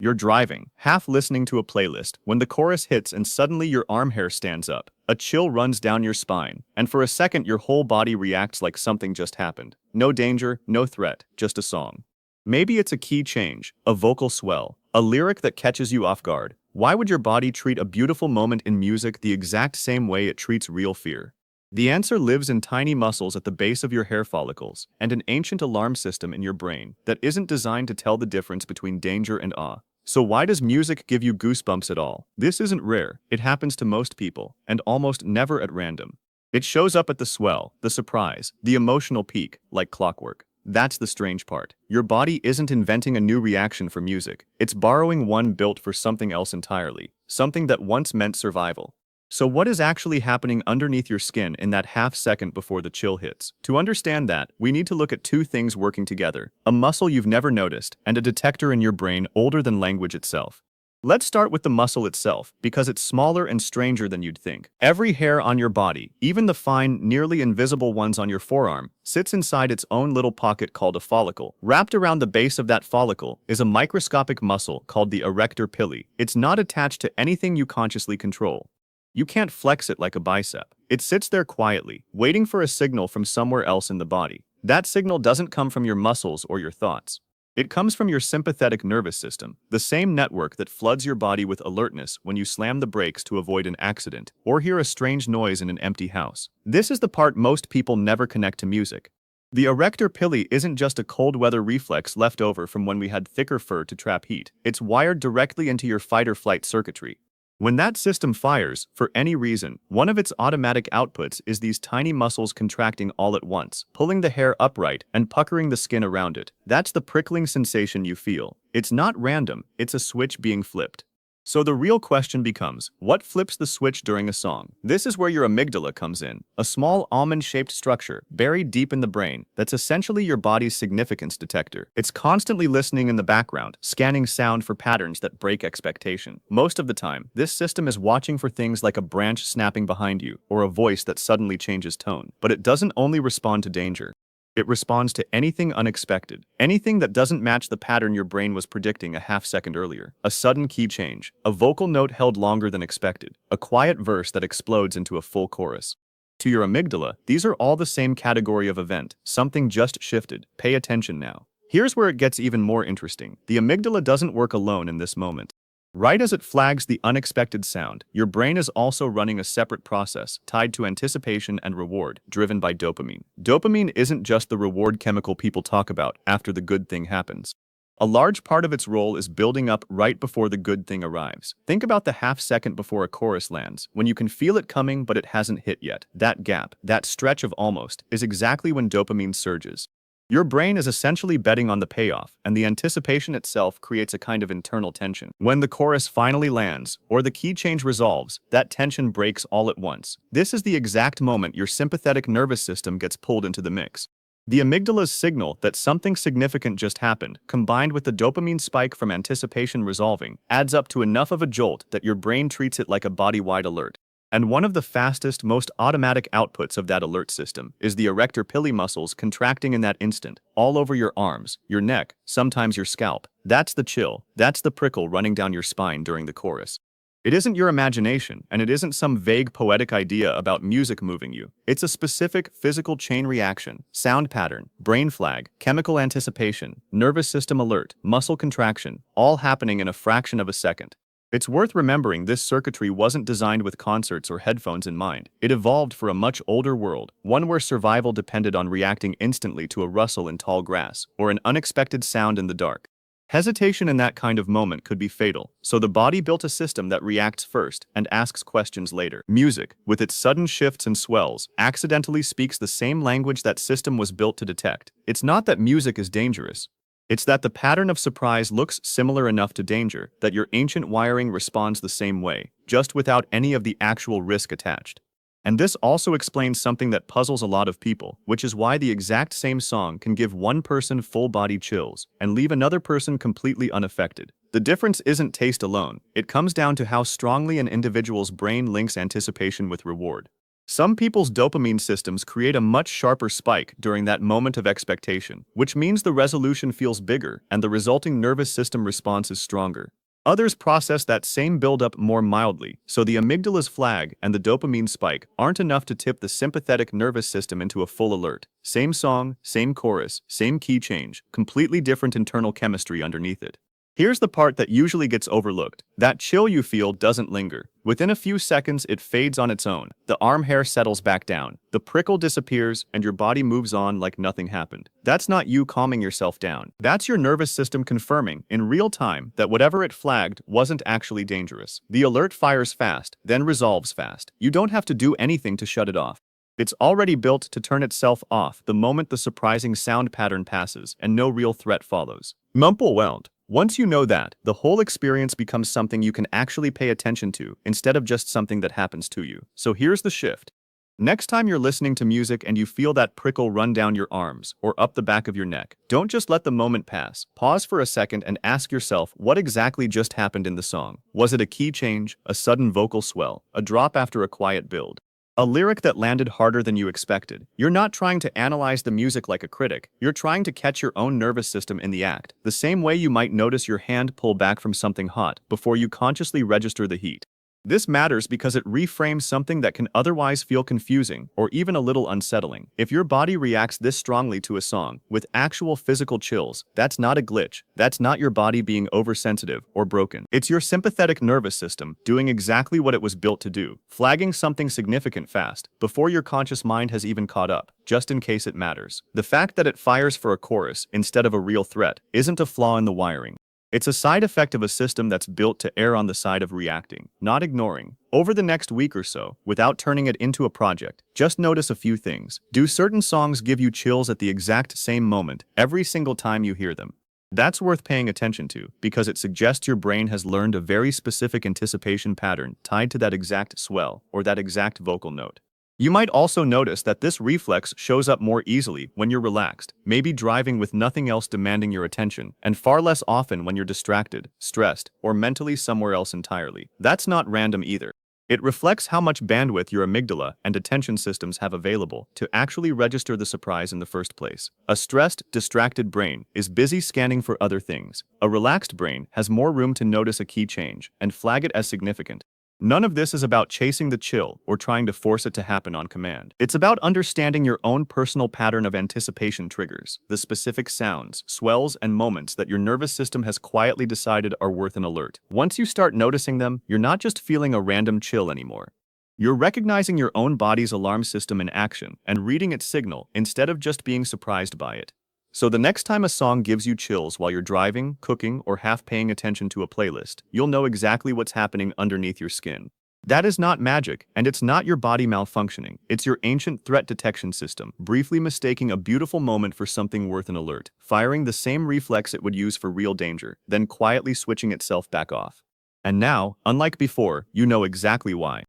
You're driving, half listening to a playlist, when the chorus hits and suddenly your arm hair stands up. A chill runs down your spine, and for a second your whole body reacts like something just happened. No danger, no threat, just a song. Maybe it's a key change, a vocal swell, a lyric that catches you off guard. Why would your body treat a beautiful moment in music the exact same way it treats real fear? The answer lives in tiny muscles at the base of your hair follicles and an ancient alarm system in your brain that isn't designed to tell the difference between danger and awe. So why does music give you goosebumps at all? This isn't rare, it happens to most people, and almost never at random. It shows up at the swell, the surprise, the emotional peak, like clockwork. That's the strange part. Your body isn't inventing a new reaction for music, it's borrowing one built for something else entirely, something that once meant survival. So what is actually happening underneath your skin in that half second before the chill hits? To understand that, we need to look at two things working together: a muscle you've never noticed, and a detector in your brain older than language itself. Let's start with the muscle itself, because it's smaller and stranger than you'd think. Every hair on your body, even the fine, nearly invisible ones on your forearm, sits inside its own little pocket called a follicle. Wrapped around the base of that follicle is a microscopic muscle called the arrector pili. It's not attached to anything you consciously control. You can't flex it like a bicep. It sits there quietly, waiting for a signal from somewhere else in the body. That signal doesn't come from your muscles or your thoughts. It comes from your sympathetic nervous system, the same network that floods your body with alertness when you slam the brakes to avoid an accident or hear a strange noise in an empty house. This is the part most people never connect to music. The arrector pili isn't just a cold weather reflex left over from when we had thicker fur to trap heat. It's wired directly into your fight-or-flight circuitry. When that system fires, for any reason, one of its automatic outputs is these tiny muscles contracting all at once, pulling the hair upright and puckering the skin around it. That's the prickling sensation you feel. It's not random, it's a switch being flipped. So the real question becomes, what flips the switch during a song? This is where your amygdala comes in, a small almond-shaped structure buried deep in the brain that's essentially your body's significance detector. It's constantly listening in the background, scanning sound for patterns that break expectation. Most of the time, this system is watching for things like a branch snapping behind you or a voice that suddenly changes tone. But it doesn't only respond to danger. It responds to anything unexpected, anything that doesn't match the pattern your brain was predicting a half second earlier. A sudden key change, a vocal note held longer than expected, a quiet verse that explodes into a full chorus. To your amygdala, these are all the same category of event. Something just shifted. Pay attention now. Here's where it gets even more interesting. The amygdala doesn't work alone in this moment. Right as it flags the unexpected sound, your brain is also running a separate process tied to anticipation and reward, driven by dopamine. Dopamine isn't just the reward chemical people talk about after the good thing happens. A large part of its role is building up right before the good thing arrives. Think about the half second before a chorus lands, when you can feel it coming but it hasn't hit yet. That gap, that stretch of almost, is exactly when dopamine surges. Your brain is essentially betting on the payoff, and the anticipation itself creates a kind of internal tension. When the chorus finally lands, or the key change resolves, that tension breaks all at once. This is the exact moment your sympathetic nervous system gets pulled into the mix. The amygdala's signal that something significant just happened, combined with the dopamine spike from anticipation resolving, adds up to enough of a jolt that your brain treats it like a body-wide alert. And one of the fastest, most automatic outputs of that alert system is the arrector pili muscles contracting in that instant, all over your arms, your neck, sometimes your scalp. That's the chill, that's the prickle running down your spine during the chorus. It isn't your imagination, and it isn't some vague poetic idea about music moving you. It's a specific physical chain reaction, sound pattern, brain flag, chemical anticipation, nervous system alert, muscle contraction, all happening in a fraction of a second. It's worth remembering this circuitry wasn't designed with concerts or headphones in mind. It evolved for a much older world, one where survival depended on reacting instantly to a rustle in tall grass or an unexpected sound in the dark. Hesitation in that kind of moment could be fatal, so the body built a system that reacts first and asks questions later. Music, with its sudden shifts and swells, accidentally speaks the same language that system was built to detect. It's not that music is dangerous. It's that the pattern of surprise looks similar enough to danger that your ancient wiring responds the same way, just without any of the actual risk attached. And this also explains something that puzzles a lot of people, which is why the exact same song can give one person full-body chills and leave another person completely unaffected. The difference isn't taste alone, it comes down to how strongly an individual's brain links anticipation with reward. Some people's dopamine systems create a much sharper spike during that moment of expectation, which means the resolution feels bigger and the resulting nervous system response is stronger. Others process that same buildup more mildly, so the amygdala's flag and the dopamine spike aren't enough to tip the sympathetic nervous system into a full alert. Same song, same chorus, same key change, completely different internal chemistry underneath it. Here's the part that usually gets overlooked. That chill you feel doesn't linger. Within a few seconds, it fades on its own. The arm hair settles back down. The prickle disappears, and your body moves on like nothing happened. That's not you calming yourself down. That's your nervous system confirming, in real time, that whatever it flagged wasn't actually dangerous. The alert fires fast, then resolves fast. You don't have to do anything to shut it off. It's already built to turn itself off the moment the surprising sound pattern passes and no real threat follows. Mumple whelmed. Once you know that, the whole experience becomes something you can actually pay attention to instead of just something that happens to you. So here's the shift. Next time you're listening to music and you feel that prickle run down your arms or up the back of your neck, don't just let the moment pass. Pause for a second and ask yourself what exactly just happened in the song. Was it a key change, a sudden vocal swell, a drop after a quiet build? A lyric that landed harder than you expected? You're not trying to analyze the music like a critic. You're trying to catch your own nervous system in the act, the same way you might notice your hand pull back from something hot before you consciously register the heat. This matters because it reframes something that can otherwise feel confusing or even a little unsettling. If your body reacts this strongly to a song, with actual physical chills, that's not a glitch. That's not your body being oversensitive or broken. It's your sympathetic nervous system doing exactly what it was built to do, flagging something significant fast, before your conscious mind has even caught up, just in case it matters. The fact that it fires for a chorus instead of a real threat isn't a flaw in the wiring. It's a side effect of a system that's built to err on the side of reacting, not ignoring. Over the next week or so, without turning it into a project, just notice a few things. Do certain songs give you chills at the exact same moment, every single time you hear them? That's worth paying attention to, because it suggests your brain has learned a very specific anticipation pattern tied to that exact swell or that exact vocal note. You might also notice that this reflex shows up more easily when you're relaxed, maybe driving with nothing else demanding your attention, and far less often when you're distracted, stressed, or mentally somewhere else entirely. That's not random either. It reflects how much bandwidth your amygdala and attention systems have available to actually register the surprise in the first place. A stressed, distracted brain is busy scanning for other things. A relaxed brain has more room to notice a key change and flag it as significant. None of this is about chasing the chill or trying to force it to happen on command. It's about understanding your own personal pattern of anticipation triggers, the specific sounds, swells, and moments that your nervous system has quietly decided are worth an alert. Once you start noticing them, you're not just feeling a random chill anymore. You're recognizing your own body's alarm system in action and reading its signal instead of just being surprised by it. So the next time a song gives you chills while you're driving, cooking, or half paying attention to a playlist, you'll know exactly what's happening underneath your skin. That is not magic, and it's not your body malfunctioning. It's your ancient threat detection system, briefly mistaking a beautiful moment for something worth an alert, firing the same reflex it would use for real danger, then quietly switching itself back off. And now, unlike before, you know exactly why.